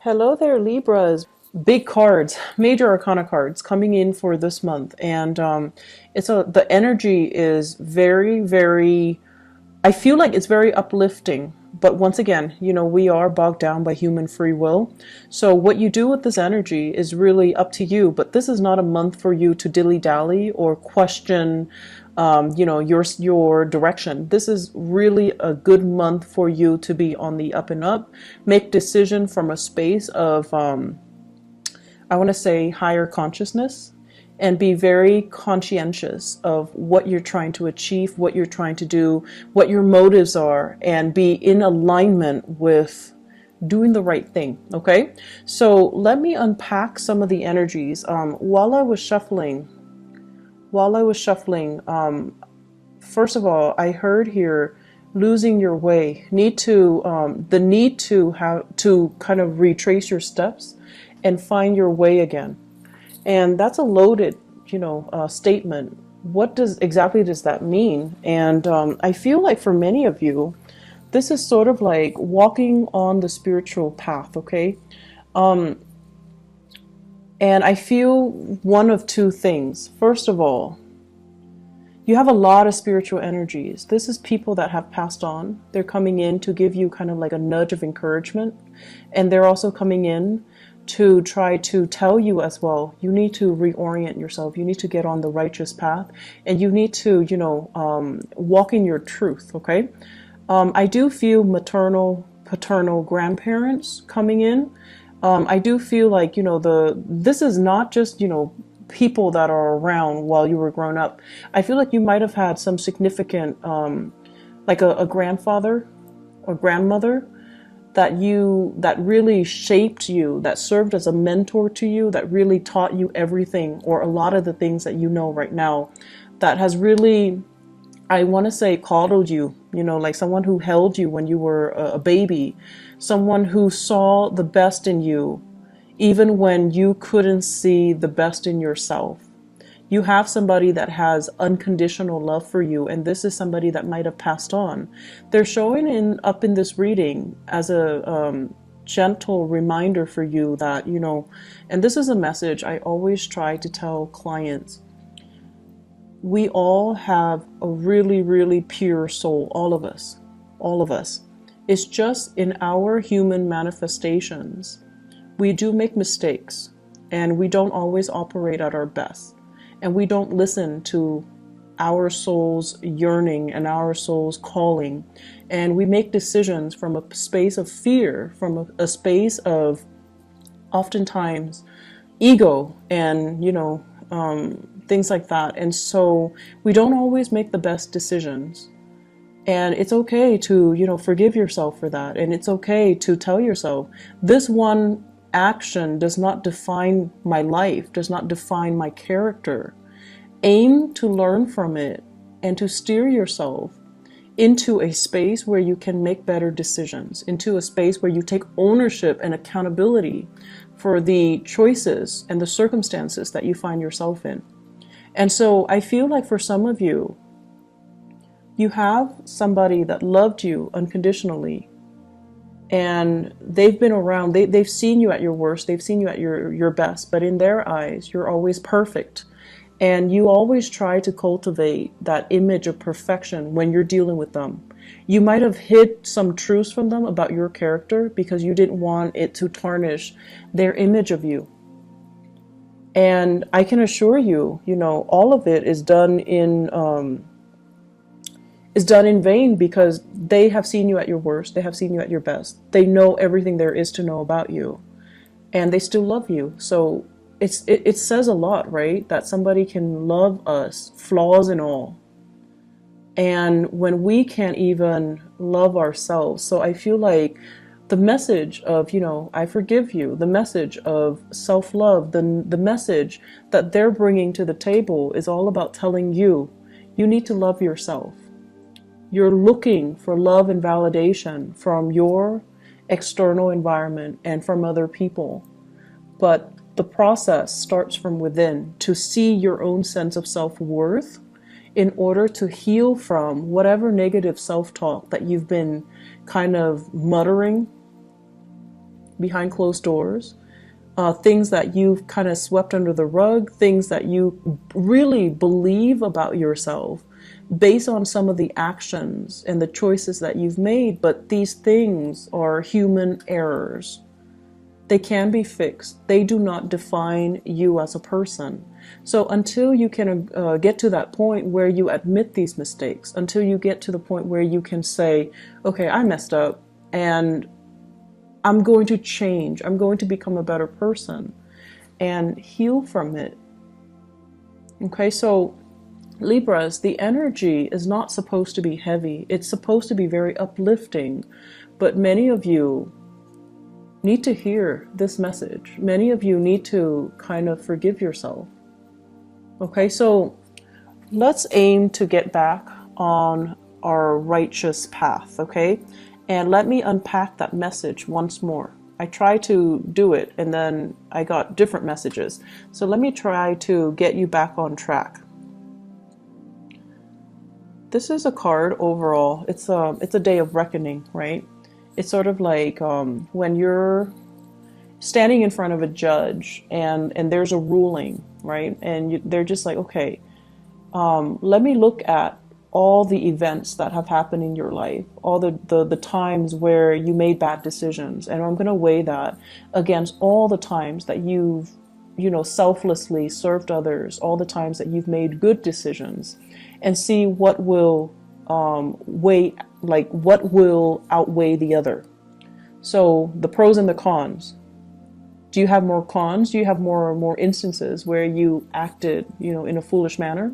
Hello there, Libras. Big cards, major arcana cards coming in for this month, and the energy is very, very. I feel like it's very uplifting. But once again, we are bogged down by human free will. So what you do with this energy is really up to you. But this is not a month for you to dilly dally or question, your direction. This is really a good month for you to be on the up and up. Make decision from a space of, I want to say, higher consciousness, and be very conscientious of what you're trying to achieve, what you're trying to do, what your motives are, and be in alignment with doing the right thing. Okay, so let me unpack some of the energies. While I was shuffling, first of all, I heard here losing your way, the need to have to kind of retrace your steps and find your way again. And that's a loaded, statement. What exactly does that mean? And I feel like for many of you, this is sort of like walking on the spiritual path, okay? And I feel one of two things. First of all, you have a lot of spiritual energies. This is people that have passed on. They're coming in to give you kind of like a nudge of encouragement. And they're also coming in to try to tell you as well, you need to reorient yourself. You need to get on the righteous path, and you need to, walk in your truth. Okay. I do feel maternal, paternal grandparents coming in. I do feel like, this is not just, people that are around while you were grown up. I feel like you might have had some significant, like a grandfather or grandmother that really shaped you, that served as a mentor to you, that really taught you everything or a lot of the things that you know right now, that has really, I want to say, coddled you, like someone who held you when you were a baby, someone who saw the best in you, even when you couldn't see the best in yourself. You have somebody that has unconditional love for you, and this is somebody that might have passed on. They're showing up in this reading as a gentle reminder for you that, and this is a message I always try to tell clients. We all have a really, really pure soul, all of us, all of us. It's just in our human manifestations, we do make mistakes, and we don't always operate at our best. And we don't listen to our soul's yearning and our soul's calling. And we make decisions from a space of fear, from a space of oftentimes ego and, things like that. And so we don't always make the best decisions. And it's okay to, forgive yourself for that. And it's okay to tell yourself, this one action does not define my life, does not define my character. Aim to learn from it and to steer yourself into a space where you can make better decisions, into a space where you take ownership and accountability for the choices and the circumstances that you find yourself in. And so I feel like for some of you, you have somebody that loved you unconditionally, and they've been around, they've seen you at your worst, they've seen you at your best, but in their eyes, you're always perfect. And you always try to cultivate that image of perfection when you're dealing with them. You might have hid some truths from them about your character because you didn't want it to tarnish their image of you. And I can assure you, all of it is done in vain, because they have seen you at your worst, they have seen you at your best. They know everything there is to know about you, and they still love you. So it says a lot, right? That somebody can love us, flaws and all. And when we can't even love ourselves. So I feel like the message of, I forgive you, the message of self-love, the message that they're bringing to the table is all about telling you, you need to love yourself. You're looking for love and validation from your external environment and from other people. But the process starts from within, to see your own sense of self-worth in order to heal from whatever negative self-talk that you've been kind of muttering behind closed doors, things that you've kind of swept under the rug, things that you really believe about yourself based on some of the actions and the choices that you've made. But these things are human errors. They can be fixed. They do not define you as a person. So until you can get to that point where you admit these mistakes, until you get to the point where you can say, okay, I messed up and I'm going to change. I'm going to become a better person and heal from it. Okay, so Libras, the energy is not supposed to be heavy. It's supposed to be very uplifting. But many of you need to hear this message. Many of you need to kind of forgive yourself. Okay, so let's aim to get back on our righteous path, okay? And let me unpack that message once more. I tried to do it and then I got different messages. So let me try to get you back on track. This is a card overall. It's a day of reckoning, right? It's sort of like when you're standing in front of a judge and there's a ruling, right? And they're just like, okay, let me look at all the events that have happened in your life, all the times where you made bad decisions. And I'm going to weigh that against all the times that you've, selflessly served others, all the times that you've made good decisions, and see what will what will outweigh the other. So the pros and the cons. Do you have more cons? Do you have more instances where you acted, in a foolish manner,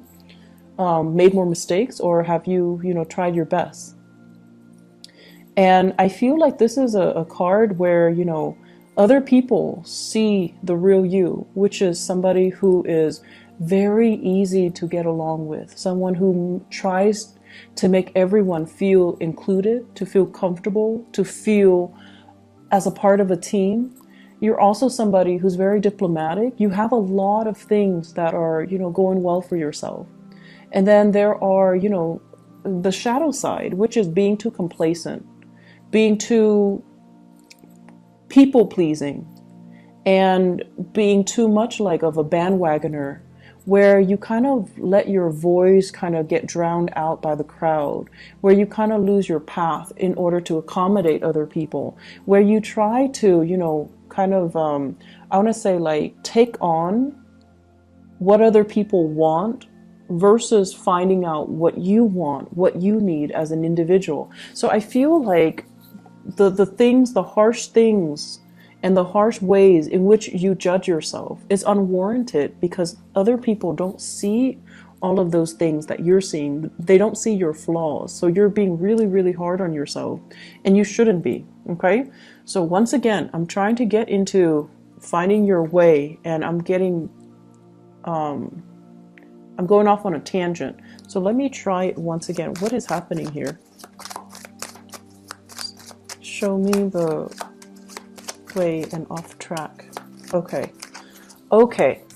made more mistakes, or have you, tried your best? And I feel like this is a card where, other people see the real you, which is somebody who is very easy to get along with, someone who tries to make everyone feel included, to feel comfortable, to feel as a part of a team. You're also somebody who's very diplomatic. You have a lot of things that are, going well for yourself. And then there are, the shadow side, which is being too complacent, being too people-pleasing, and being too much like of a bandwagoner, where you kind of let your voice kind of get drowned out by the crowd, where you kind of lose your path in order to accommodate other people, where you try to, I want to say like take on what other people want versus finding out what you want, what you need as an individual. So I feel like the harsh things and the harsh ways in which you judge yourself is unwarranted, because other people don't see all of those things that you're seeing. They don't see your flaws. So you're being really, really hard on yourself, and you shouldn't be. Okay. So once again, I'm trying to get into finding your way, and I'm going off on a tangent. So let me try it once again. What is happening here? Show me the way and off track. Okay.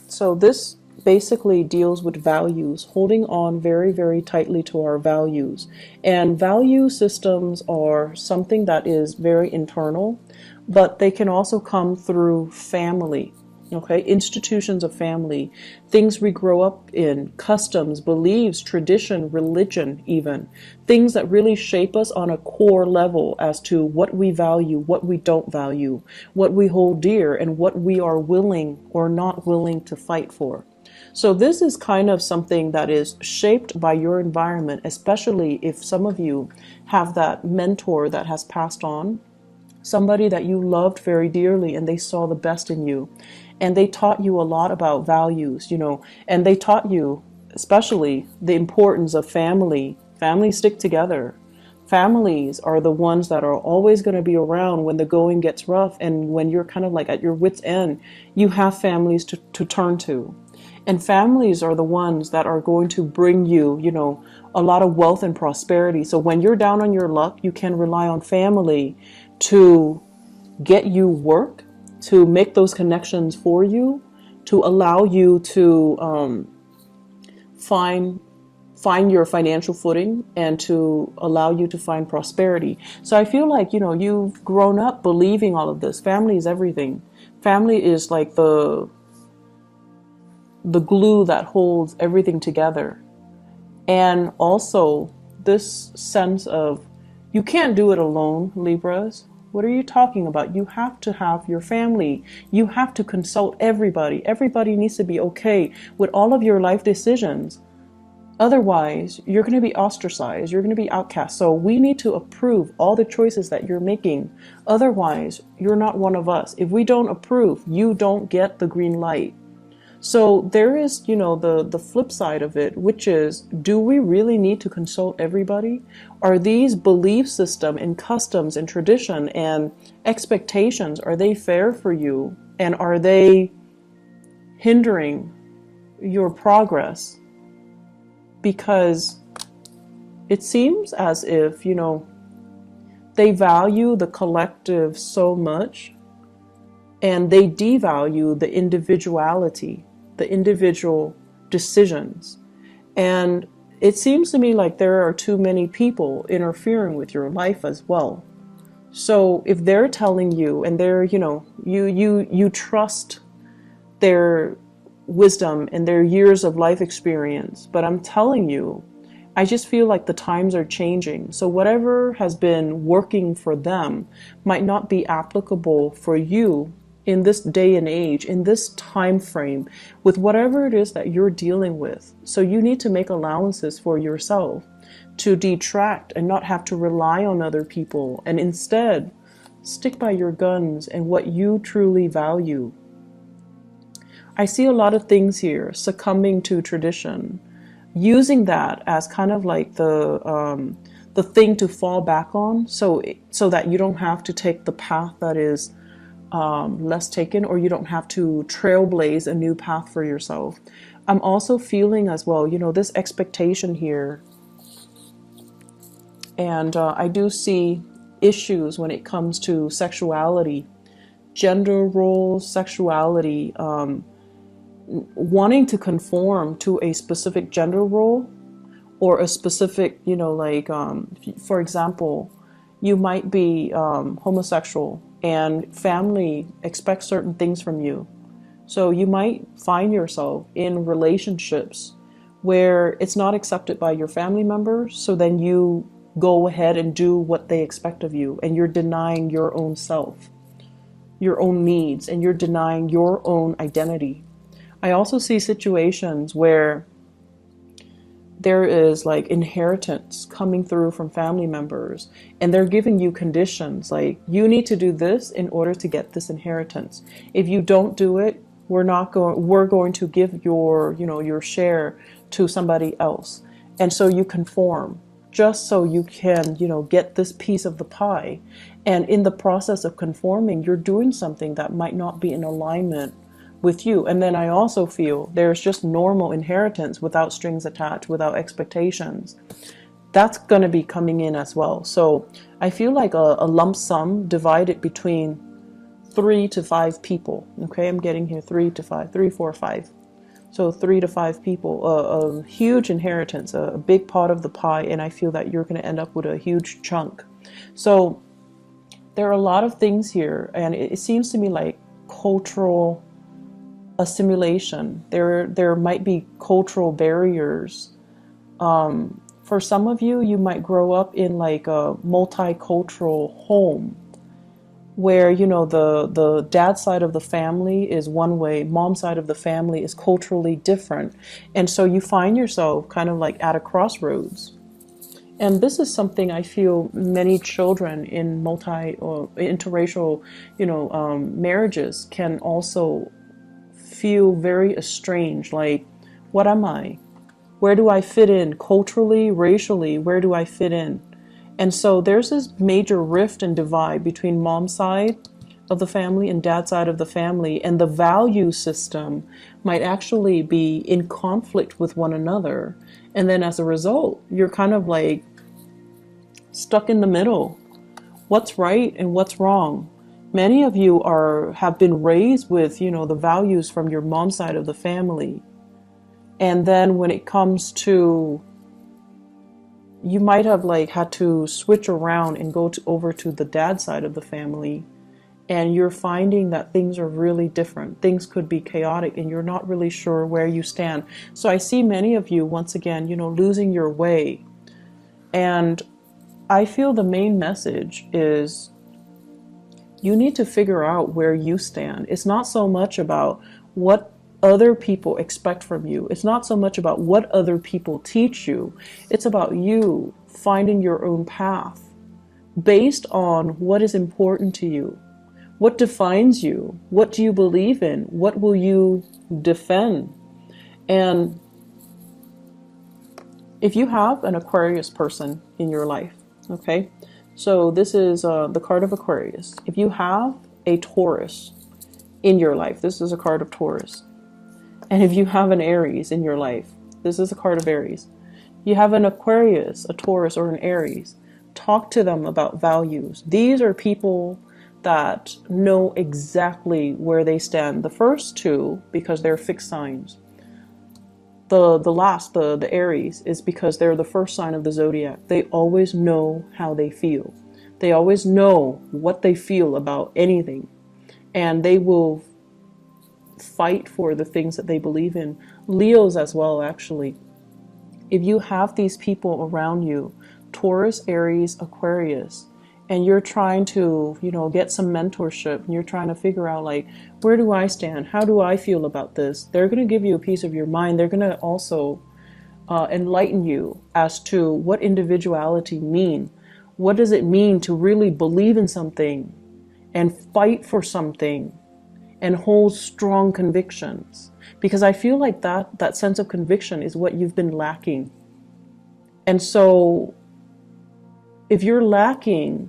So this basically deals with values, holding on very, very tightly to our values. And value systems are something that is very internal, but they can also come through family. Okay, institutions of family, things we grow up in, customs, beliefs, tradition, religion, even things that really shape us on a core level as to what we value, what we don't value, what we hold dear, and what we are willing or not willing to fight for. So this is kind of something that is shaped by your environment, especially if some of you have that mentor that has passed on, somebody that you loved very dearly and they saw the best in you. And they taught you a lot about values, and they taught you especially the importance of family. Families stick together. Families are the ones that are always going to be around when the going gets rough, and when you're kind of like at your wit's end, you have families to turn to. And families are the ones that are going to bring you, a lot of wealth and prosperity. So when you're down on your luck, you can rely on family to get you work, to make those connections for you, to allow you to find find your financial footing and to allow you to find prosperity. So I feel like, you've grown up believing all of this. Family is everything. Family is like the glue that holds everything together. And also this sense of you can't do it alone, Libras. What are you talking about? You have to have your family. You have to consult everybody. Everybody needs to be okay with all of your life decisions. Otherwise, you're going to be ostracized. You're going to be outcast. So we need to approve all the choices that you're making. Otherwise, you're not one of us. If we don't approve, you don't get the green light. So there is, the flip side of it, which is, do we really need to consult everybody? Are these belief system and customs and tradition and expectations, are they fair for you? And are they hindering your progress? Because it seems as if, they value the collective so much and they devalue the individuality, the individual decisions. And it seems to me like there are too many people interfering with your life as well. So if they're telling you and they're, you trust their wisdom and their years of life experience, but I'm telling you, I just feel like the times are changing. So whatever has been working for them might not be applicable for you in this day and age, in this time frame, with whatever it is that you're dealing with. So you need to make allowances for yourself to detract and not have to rely on other people, and instead stick by your guns and what you truly value. I see a lot of things here succumbing to tradition, using that as kind of like the thing to fall back on, so that you don't have to take the path that is less taken, or you don't have to trailblaze a new path for yourself. I'm also feeling as well, this expectation here. And I do see issues when it comes to sexuality, gender roles, sexuality, wanting to conform to a specific gender role or a specific, for example, you might be homosexual and family expects certain things from you. So you might find yourself in relationships where it's not accepted by your family members. So then you go ahead and do what they expect of you, and you're denying your own self, your own needs, and you're denying your own identity. I also see situations where there is like inheritance coming through from family members, and they're giving you conditions like, you need to do this in order to get this inheritance. If you don't do it, we're going to give your share to somebody else. And so you conform just so you can, get this piece of the pie. And in the process of conforming, you're doing something that might not be in alignment with you. And then I also feel there's just normal inheritance without strings attached, without expectations. That's going to be coming in as well. So I feel like a lump sum divided between 3 to 5 people. Okay, I'm getting here 3 to 5, 3, 4, 5. So 3 to 5 people, a huge inheritance, a big part of the pie. And I feel that you're going to end up with a huge chunk. So there are a lot of things here. And it seems to me like cultural assimilation. There might be cultural barriers. For some of you, you might grow up in like a multicultural home where, the dad side of the family is one way, mom side of the family is culturally different. And so you find yourself kind of like at a crossroads. And this is something I feel many children in multi or interracial, marriages can also feel very estranged. Like, what am I? Where do I fit in culturally, racially? Where do I fit in? And so there's this major rift and divide between mom's side of the family and dad's side of the family. And the value system might actually be in conflict with one another. And then as a result, you're kind of like stuck in the middle. What's right and what's wrong? Many of you have been raised with, the values from your mom's side of the family. And then when it comes to you might have like had to switch around and go over to the dad side of the family, and you're finding that things are really different. Things could be chaotic and you're not really sure where you stand. So I see many of you, once again, losing your way. And I feel the main message is you need to figure out where you stand. It's not so much about what other people expect from you. It's not so much about what other people teach you. It's about you finding your own path based on what is important to you. What defines you? What do you believe in? What will you defend? And if you have an Aquarius person in your life, okay, so this is the card of Aquarius. If you have a Taurus in your life, this is a card of Taurus. And if you have an Aries in your life, this is a card of Aries. You have an Aquarius, a Taurus, or an Aries. Talk to them about values. These are people that know exactly where they stand. The first two, because they're fixed signs. The Aries, is because they're the first sign of the zodiac. They always know how they feel. They always know what they feel about anything. And they will fight for the things that they believe in. Leos as well, actually. If you have these people around you, Taurus, Aries, Aquarius, and you're trying to, get some mentorship, and you're trying to figure out, like, where do I stand? How do I feel about this? They're going to give you a piece of your mind. They're going to also enlighten you as to what individuality mean. What does it mean to really believe in something and fight for something and hold strong convictions? Because I feel like that sense of conviction is what you've been lacking. And so if you're lacking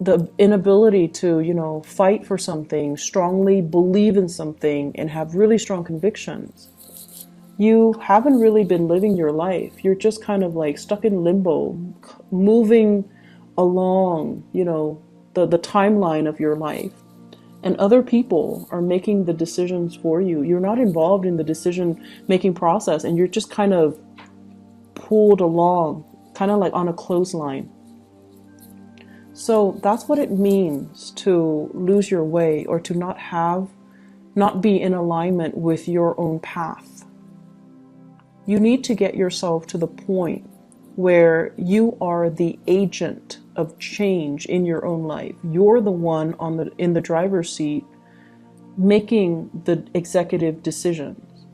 the inability to, fight for something, strongly believe in something, and have really strong convictions, you haven't really been living your life. You're just kind of like stuck in limbo, moving along, the timeline of your life. And other people are making the decisions for you. You're not involved in the decision-making process, and you're just kind of pulled along, kind of like on a clothesline. So that's what it means to lose your way, or to not be in alignment with your own path. You need to get yourself to the point where you are the agent of change in your own life. You're the one in the driver's seat, making the executive decisions,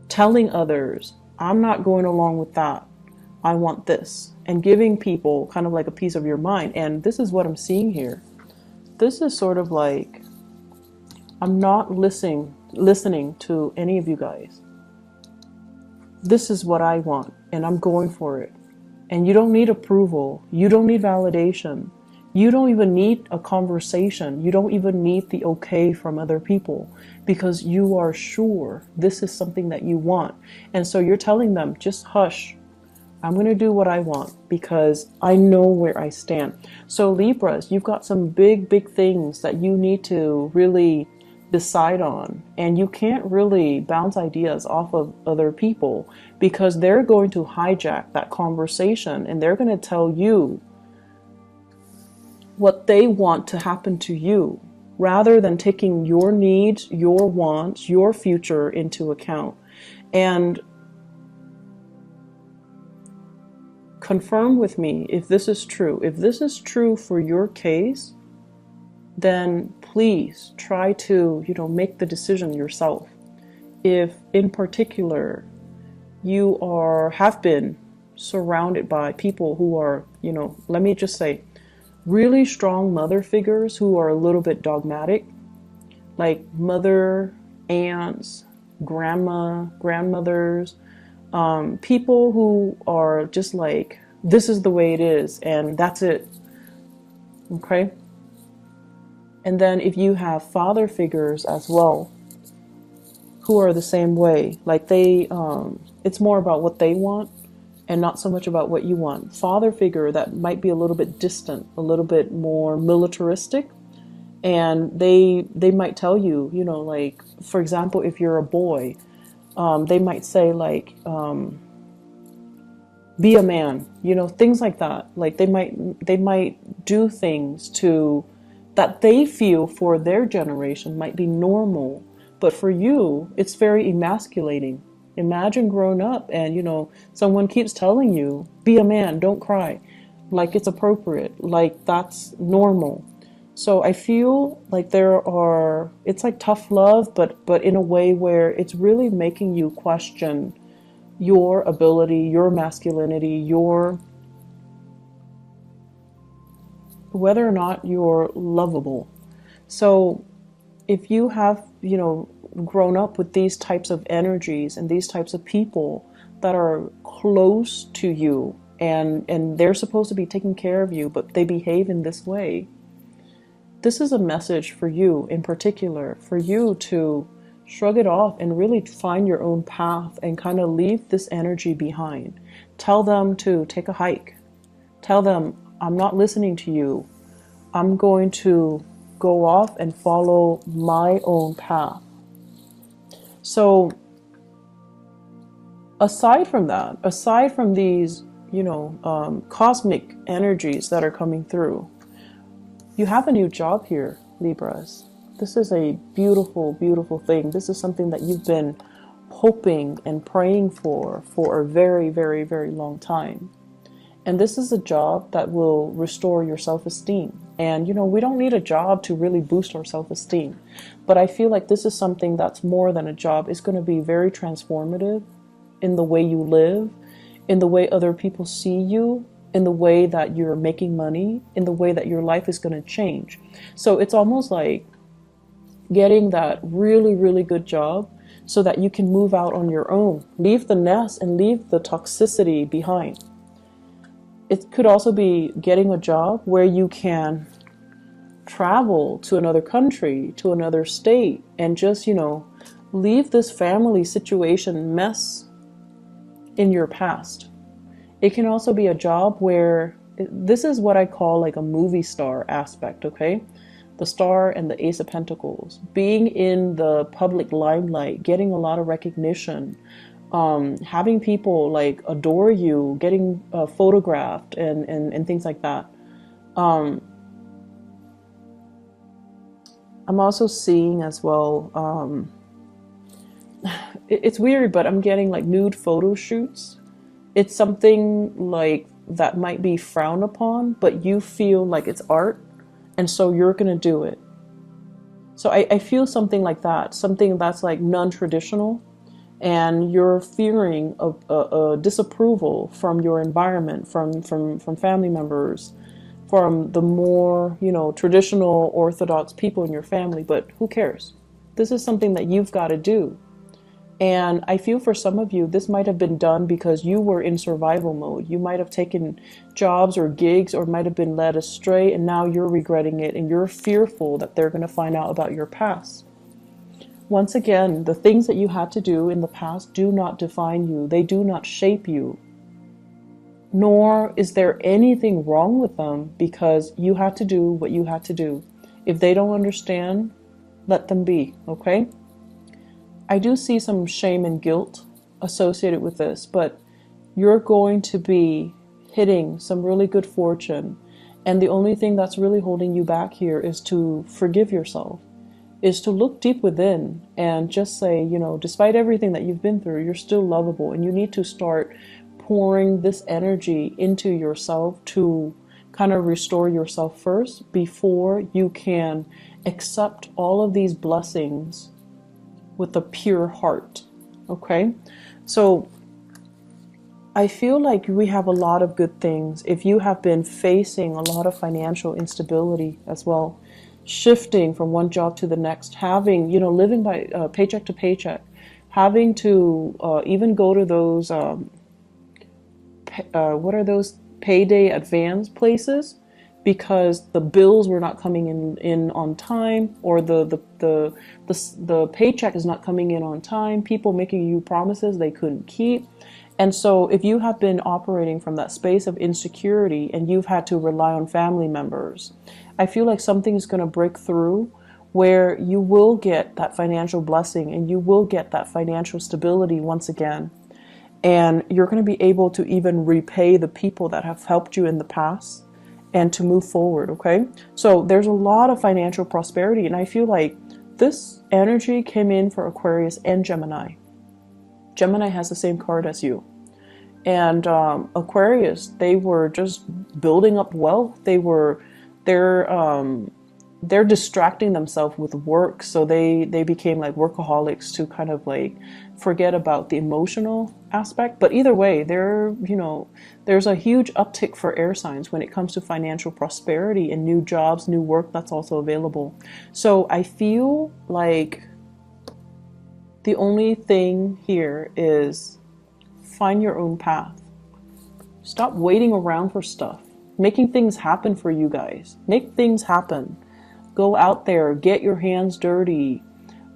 telling others, I'm not going along with that. I want this, and giving people kind of like a piece of your mind. And this is what I'm seeing here. This is sort of like, I'm not listening to any of you guys. This is what I want, and I'm going for it. And you don't need approval. You don't need validation. You don't even need a conversation. You don't even need the okay from other people, because you are sure this is something that you want. And so you're telling them, just hush. I'm going to do what I want because I know where I stand. So Libras, you've got some big, big things that you need to really decide on. And you can't really bounce ideas off of other people, because they're going to hijack that conversation, and they're going to tell you what they want to happen to you, rather than taking your needs, your wants, your future into account. And confirm with me if this is true. If this is true for your case, then please try to, make the decision yourself. If in particular you have been surrounded by people who are, let me just say, really strong mother figures who are a little bit dogmatic, like mother, aunts, grandmothers, people who are just like, this is the way it is and that's it. Okay. And then if you have father figures as well, who are the same way, like it's more about what they want and not so much about what you want. Father figure that might be a little bit distant, a little bit more militaristic. And they might tell you, like, for example, if you're a boy, they might say like, be a man, you know, things like that. Like they might do things to that they feel for their generation might be normal, but for you it's very emasculating. Imagine growing up and, you know, someone keeps telling you, be a man, don't cry, like it's appropriate, like that's normal. So I feel like it's like tough love, but in a way where it's really making you question your ability, your masculinity, your whether or not you're lovable. So if you have, you know, grown up with these types of energies and these types of people that are close to you, and they're supposed to be taking care of you, but they behave in this way, this is a message for you in particular, for you to shrug it off and really find your own path and kind of leave this energy behind. Tell them to take a hike. Tell them, I'm not listening to you. I'm going to go off and follow my own path. So aside from that, aside from these, you know, cosmic energies that are coming through, you have a new job here, Libras. This is a beautiful, beautiful thing. This is something that you've been hoping and praying for a very, very, very long time. And this is a job that will restore your self-esteem. And, you know, we don't need a job to really boost our self-esteem. But I feel like this is something that's more than a job. It's going to be very transformative in the way you live, in the way other people see you, in the way that you're making money, in the way that your life is going to change. So it's almost like getting that really, really good job so that you can move out on your own, leave the nest and leave the toxicity behind. It could also be getting a job where you can travel to another country, to another state, and just, you know, leave this family situation mess in your past. It can also be a job where this is what I call like a movie star aspect, okay? The star and the Ace of Pentacles, being in the public limelight, getting a lot of recognition, having people like adore you, getting photographed and things like that. I'm also seeing as well, it's weird, but I'm getting like nude photo shoots. It's something like that might be frowned upon, but you feel like it's art, and so you're gonna do it. So I feel something like that, something that's like non-traditional, and you're fearing a disapproval from your environment, from family members, from the more, you know, traditional orthodox people in your family, but who cares? This is something that you've got to do. And I feel for some of you, this might have been done because you were in survival mode. You might have taken jobs or gigs or might have been led astray, and now you're regretting it and you're fearful that they're going to find out about your past. Once again, the things that you had to do in the past do not define you. They do not shape you. Nor is there anything wrong with them, because you had to do what you had to do. If they don't understand, let them be, okay? I do see some shame and guilt associated with this, but you're going to be hitting some really good fortune. And the only thing that's really holding you back here is to forgive yourself, is to look deep within and just say, you know, despite everything that you've been through, you're still lovable, and you need to start pouring this energy into yourself to kind of restore yourself first before you can accept all of these blessings with a pure heart. Okay, so I feel like we have a lot of good things. If you have been facing a lot of financial instability as well, shifting from one job to the next, having, you know, living by paycheck to paycheck, having to even go to those what are those payday advance places because the bills were not coming in on time, or the paycheck is not coming in on time, people making you promises they couldn't keep. And so if you have been operating from that space of insecurity and you've had to rely on family members, I feel like something is going to break through where you will get that financial blessing and you will get that financial stability once again. And you're going to be able to even repay the people that have helped you in the past and to move forward, okay? So there's a lot of financial prosperity, and I feel like this energy came in for Aquarius and Gemini. Gemini has the same card as you. And Aquarius, they were just building up wealth. They're distracting themselves with work, so they became like workaholics to kind of like forget about the emotional aspect. But either way, there's a huge uptick for air signs when it comes to financial prosperity and new jobs, new work that's also available. So I feel like the only thing here is find your own path. Stop waiting around for stuff. Making things happen for you guys. Make things happen. Go out there, get your hands dirty,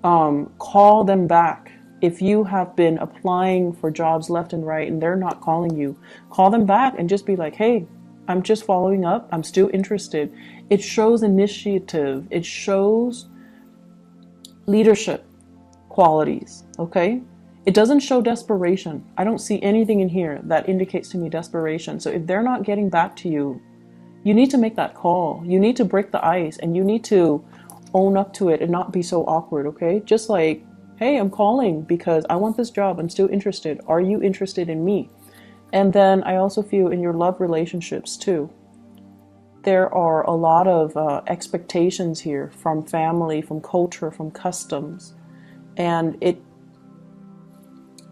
call them back. If you have been applying for jobs left and right and they're not calling you, call them back and just be like, hey, I'm just following up. I'm still interested. It shows initiative. It shows leadership qualities, okay? It doesn't show desperation. I don't see anything in here that indicates to me desperation. So if they're not getting back to you, you need to make that call. You need to break the ice and you need to own up to it and not be so awkward, okay? Just like, hey, I'm calling because I want this job. I'm still interested. Are you interested in me? And then I also feel in your love relationships too. There are a lot of expectations here from family, from culture, from customs. And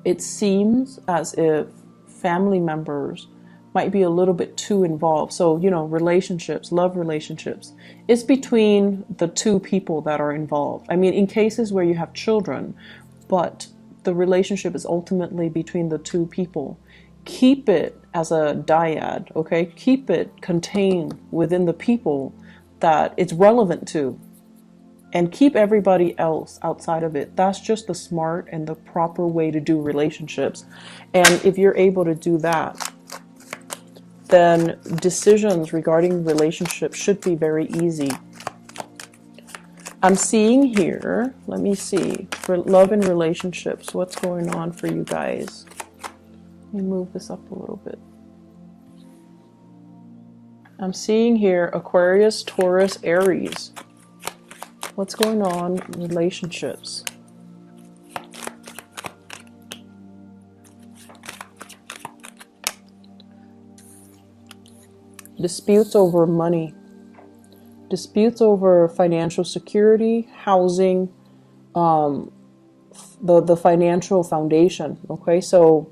it seems as if family members might be a little bit too involved. So, relationships, love relationships, it's between the two people that are involved. I mean, in cases where you have children, but the relationship is ultimately between the two people. Keep it as a dyad, okay? Keep it contained within the people that it's relevant to. And keep everybody else outside of it. That's just the smart and the proper way to do relationships. And if you're able to do that, then decisions regarding relationships should be very easy. I'm seeing here, let me see, for love and relationships, what's going on for you guys? Let me move this up a little bit. I'm seeing here Aquarius, Taurus, Aries. What's going on in relationships? Disputes over money. Disputes over financial security, housing, the financial foundation. Okay, so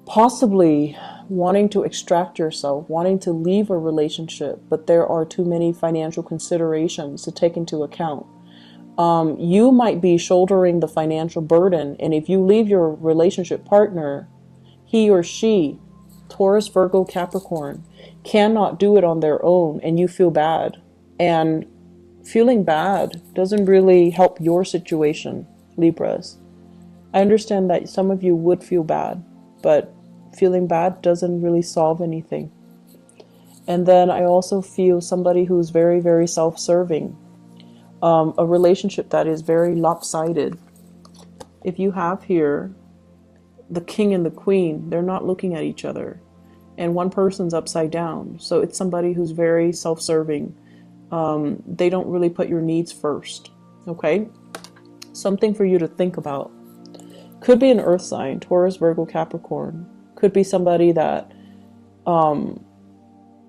possibly wanting to extract yourself, wanting to leave a relationship, but there are too many financial considerations to take into account. You might be shouldering the financial burden, and if you leave your relationship partner, he or she, Taurus, Virgo, Capricorn, cannot do it on their own, and you feel bad. And feeling bad doesn't really help your situation, Libras. I understand that some of you would feel bad, but feeling bad doesn't really solve anything. And then I also feel somebody who's very, very self-serving. A relationship that is very lopsided. If you have here the king and the queen, they're not looking at each other. And one person's upside down. So it's somebody who's very self-serving. They don't really put your needs first. Okay? Something for you to think about. Could be an earth sign, Taurus, Virgo, Capricorn. Could be somebody that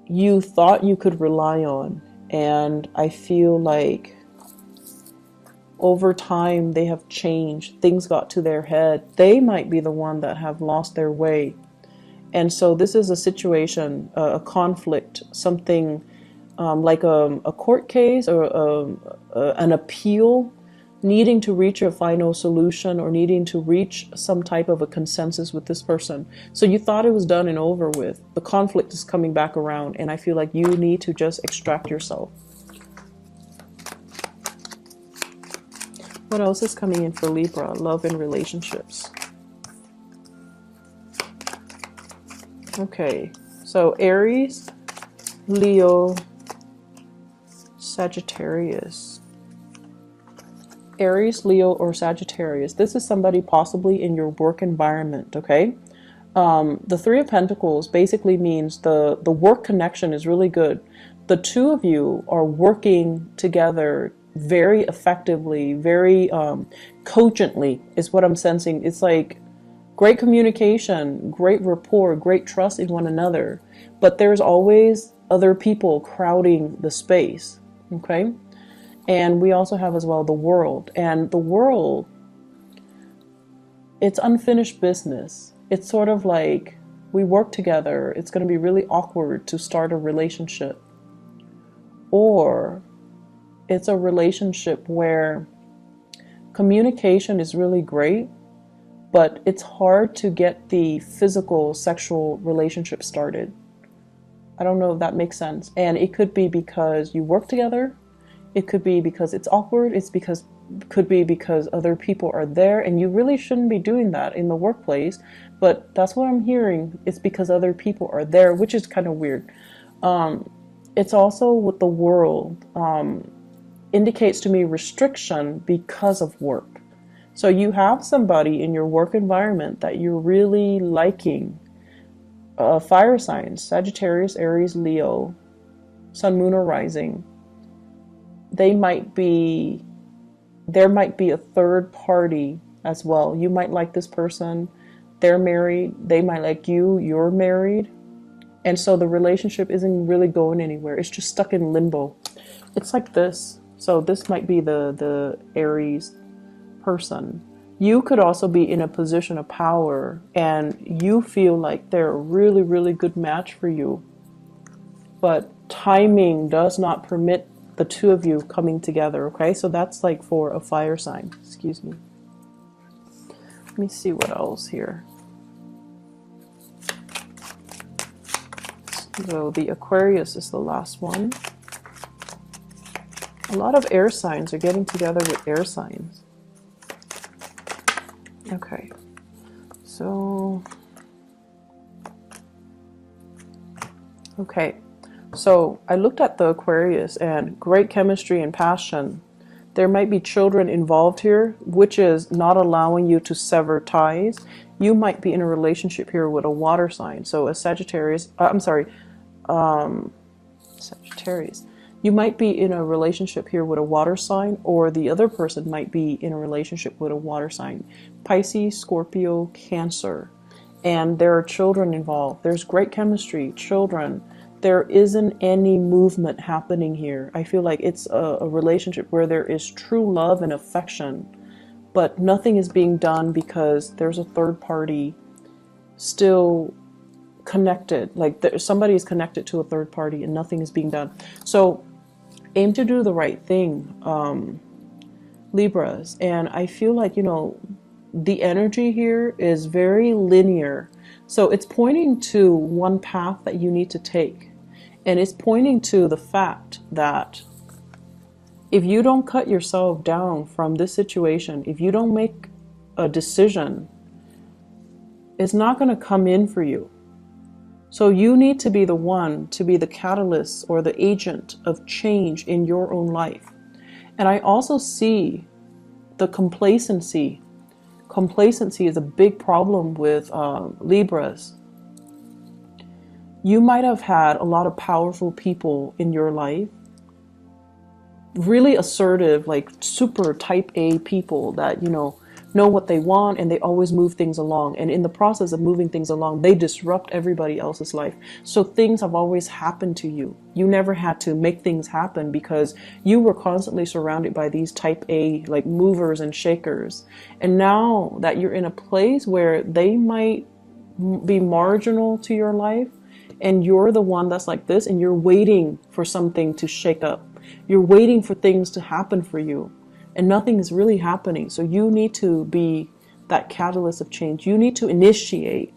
you thought you could rely on. And I feel like over time they have changed. Things got to their head. They might be the one that have lost their way. And so this is a situation, a conflict, something like a court case or an appeal, needing to reach a final solution or needing to reach some type of a consensus with this person. So you thought it was done and over with. The conflict is coming back around, and I feel like you need to just extract yourself. What else is coming in for Libra? Love and relationships. Okay, so Aries, Leo, Sagittarius. Aries, Leo, or Sagittarius. This is somebody possibly in your work environment, okay? The Three of Pentacles basically means the work connection is really good. The two of you are working together very effectively, very cogently is what I'm sensing. It's like great communication, great rapport, great trust in one another. But there's always other people crowding the space, okay? And we also have as well the world. And the world, it's unfinished business. It's sort of like we work together. It's going to be really awkward to start a relationship. Or it's a relationship where communication is really great, but it's hard to get the physical sexual relationship started. I don't know if that makes sense. And it could be because you work together. It could be because it's awkward. Could be because other people are there, and you really shouldn't be doing that in the workplace. But that's what I'm hearing. It's because other people are there, which is kind of weird. It's also with the world, indicates to me restriction because of work. So you have somebody in your work environment that you're really liking. Fire signs, Sagittarius, Aries, Leo, Sun, Moon, or Rising. There might be a third party as well. You might like this person. They're married. They might like you. You're married. And so the relationship isn't really going anywhere. It's just stuck in limbo. It's like this. So this might be the Aries person. You could also be in a position of power and you feel like they're a really, really good match for you. But timing does not permit the two of you coming together, okay? So that's like for a fire sign. Excuse me. Let me see what else here. So the Aquarius is the last one. A lot of air signs are getting together with air signs. Okay. So I looked at the Aquarius and great chemistry and passion. There might be children involved here, which is not allowing you to sever ties. You might be in a relationship here with a water sign. So a Sagittarius, Sagittarius. You might be in a relationship here with a water sign, or the other person might be in a relationship with a water sign. Pisces, Scorpio, Cancer. And there are children involved. There's great chemistry, children. There isn't any movement happening here. I feel like it's a relationship where there is true love and affection, but nothing is being done because there's a third party still connected. Like somebody is connected to a third party and nothing is being done. So aim to do the right thing, Libras. And I feel like, the energy here is very linear. So it's pointing to one path that you need to take. And it's pointing to the fact that if you don't cut yourself down from this situation, if you don't make a decision, it's not going to come in for you. So you need to be the one to be the catalyst or the agent of change in your own life. And I also see the complacency. Complacency is a big problem with Libras. You might have had a lot of powerful people in your life, really assertive, like super type A people that, know what they want and they always move things along. And in the process of moving things along, they disrupt everybody else's life. So things have always happened to you. You never had to make things happen because you were constantly surrounded by these type A, like movers and shakers. And now that you're in a place where they might be marginal to your life, and you're the one that's like this, and you're waiting for something to shake up. You're waiting for things to happen for you, and nothing is really happening. So you need to be that catalyst of change. You need to initiate.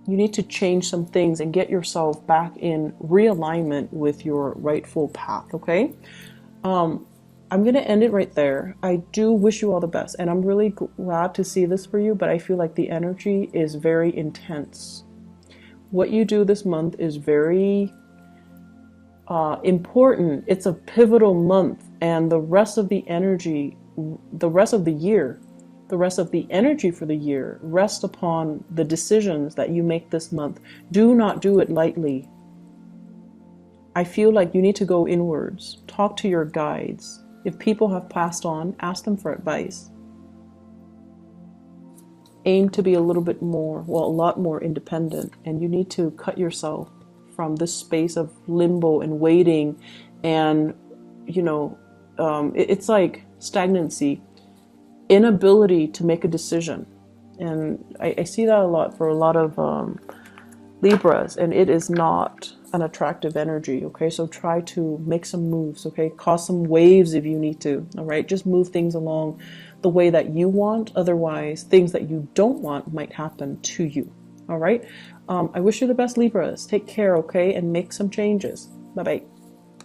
You need to change some things and get yourself back in realignment with your rightful path, okay? I'm going to end it right there. I do wish you all the best, and I'm really glad to see this for you, but I feel like the energy is very intense. What you do this month is very important. It's a pivotal month, and the rest of the energy, the rest of the year, the rest of the energy for the year rests upon the decisions that you make this month. Do not do it lightly. I feel like you need to go inwards. Talk to your guides. If people have passed on, ask them for advice. Aim to be a little bit more, well, a lot more independent, and you need to cut yourself from this space of limbo and waiting, and it's like stagnancy, inability to make a decision. And I see that a lot for a lot of Libras, and it is not an attractive energy. Okay, so try to make some moves. Okay, cause some waves if you need to. All right, just move things along the way that you want. Otherwise, things that you don't want might happen to you. All right, I wish you the best, Libras. Take care, okay, and make some changes. Bye bye.